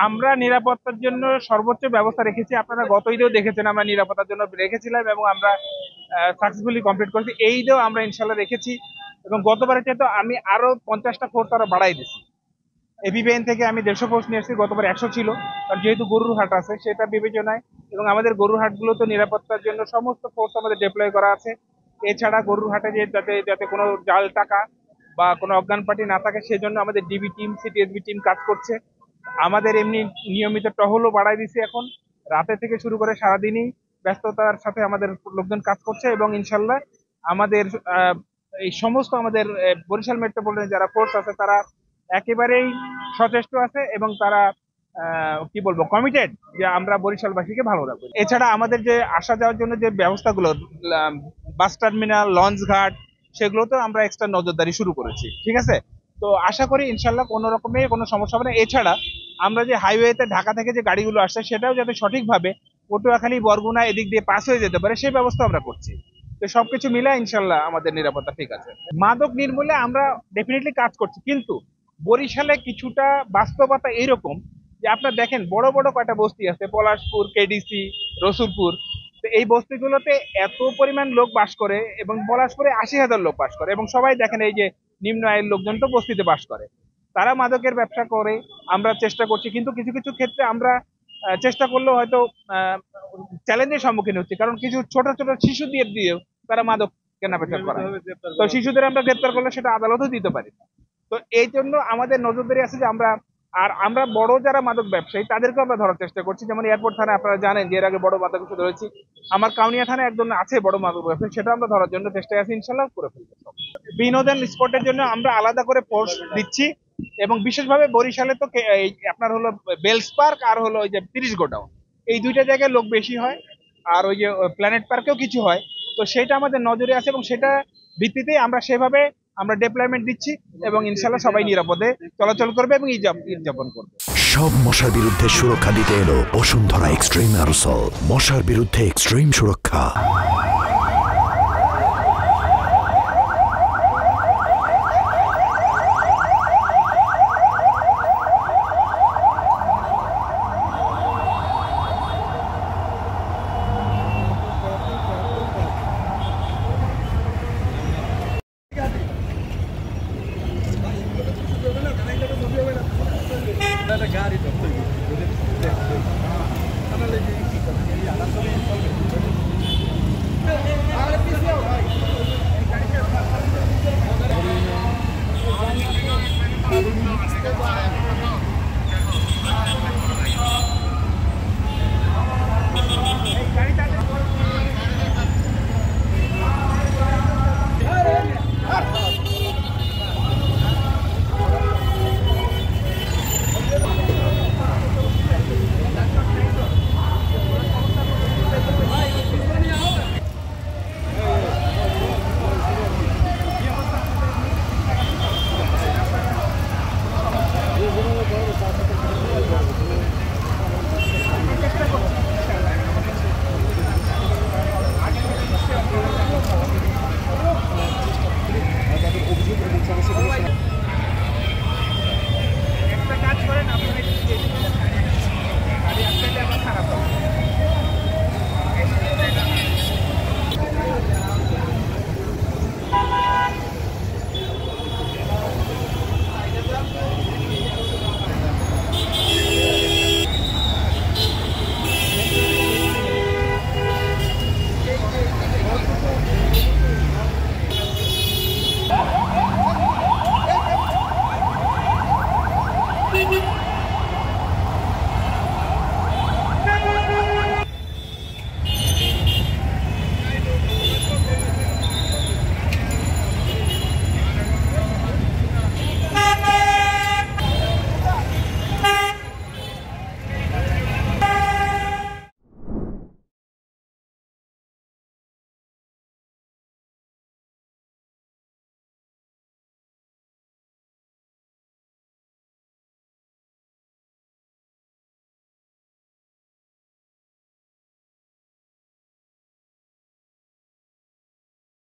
আমরা নিরাপত্তার জন্য সর্বোচ্চ ব্যবস্থা রেখেছি। আপনারা গত ঈদেও দেখেছেন আমরা নিরাপত্তার জন্য রেখেছিলাম এবং আমরা সাকসেসফুলি কমপ্লিট করেছি। এই ঈদেও আমরা ইনশাল্লাহ রেখেছি এবং গতবারের চেয়ে তো আমি আরো 50টা ফোর্স আরো বাড়াই দিছি। এবিবিএন থেকে আমি 150 ফোর্স নিয়ে এসেছি, গতবার 100 ছিল, কারণ যেহেতু গরুর হাট আছে সেটা বিবেচনায়, এবং আমাদের গরুর হাটগুলো তো নিরাপত্তার জন্য সমস্ত ফোর্স আমাদের ডিপ্লয় করা আছে। এছাড়া গরুর হাটে যে যাতে যাতে কোনো জাল টাকা বা কোনো অজ্ঞান পার্টি না থাকে সেজন্য আমাদের ডিবি টিম, সিটিএসবি টিম কাজ করছে। আমাদের এমনি নিয়মিত টহলও বাড়াই দিছি এখন, রাতে থেকে শুরু করে সারাদিনই ব্যস্ততার সাথে আমাদের লোকজন কাজ করছে এবং ইনশাল্লাহ আমাদের এই সমস্ত আমাদের বরিশাল মেট্রোপলিটনে যারা ফোর্স আছে তারা একেবারেই সচেষ্ট আছে এবং তারা কি বলবো কমিটেড যে আমরা বরিশালবাসীকে ভালো রাখবো। এছাড়া আমাদের যে আসা যাওয়ার জন্য যে ব্যবস্থাগুলো, বাস টার্মিনাল, লঞ্চ ঘাট, সেগুলোতে আমরা এক্সট্রা নজরদারি শুরু করেছি। ঠিক আছে, তো আশা করি ইনশাল্লাহ কোনো রকমের কোনো সমস্যা হবে না। এছাড়া আমরা যে হাইওয়েতে ঢাকা থেকে যে গাড়িগুলো আসছে সেটাও যাতে সঠিকভাবে পটুয়াখালী, বরগুনা এদিক দিয়ে পাস হয়ে যেতে পারে সেই ব্যবস্থা আমরা করছি। তো সবকিছু মিলে ইনশাল্লাহ আমাদের নিরাপত্তা ঠিক আছে। মাদক নির্মূলে আমরা ডেফিনেটলি কাজ করছি, কিন্তু বরিশালে কিছুটা বাস্তবতা এইরকম যে আপনার দেখেন বড় বড় কয়টা বস্তি আছে, পলাশপুর, কেডিসি, রসুলপুর, তো এই বস্তিগুলোতে এত পরিমাণ লোক বাস করে এবং পলাশপুরে 80,000 লোক বাস করে এবং সবাই দেখেন এই যে নিম্ন আয়ের লোকজন তো বস্তিতে বাস করে, তারা মাদকের ব্যবসা করে। আমরা চেষ্টা করছি, কিন্তু কিছু কিছু ক্ষেত্রে আমরা চেষ্টা করলেও হয়তো চ্যালেঞ্জের সম্মুখীন হচ্ছি, কারণ কিছু ছোট ছোট শিশু দিয়েও তারা মাদক কেনাবেচা করে। তো শিশুদের আমরা গ্রেপ্তার করলে সেটা আদালতও দিতে পারি না। তো এই জন্য আমাদের নজরদারি আছে যে আমরা বড় যারা মাদক ব্যবসায়ী তাদেরকে আমরা ধরার চেষ্টা করছি। যেমন এয়ারপোর্ট থানায় আপনারা জানেন যে এর আগে বড় মাদক ধরেছি, আমার কাউনিয়া থানায় একজন আছে বড় মাদক ব্যবসায়ী, সেটা আমরা ধরার জন্য চেষ্টায় আছি, ইনশাল্লাহ করে ফেলবো। বিনোদন স্পটের জন্য আমরা আলাদা করে ফোর্স দিচ্ছি এবং বিশেষভাবে বরিশালে তো আপনার হলো বেলস পার্ক আর হলো ওই যে 30 গোডাউন, এই দুইটা জায়গায় লোক বেশি হয়, আর ওই যে প্ল্যানেট পার্কেও কিছু হয়। তো সেটা আমাদের নজরে আছে এবং সেটা ভিত্তিতে আমরা সেভাবে আমরা ডিপ্লয়মেন্ট দিচ্ছি এবং ইনশাল্লাহ সবাই নিরাপদে চলাচল করবে এবং ঈদ যাপন করবে। সব মশার বিরুদ্ধে সুরক্ষা দিতে এলো বসুন্ধরা এক্সট্রিম অ্যারোসল, মশার বিরুদ্ধে এক্সট্রিম সুরক্ষা। গাড়ি Thank you.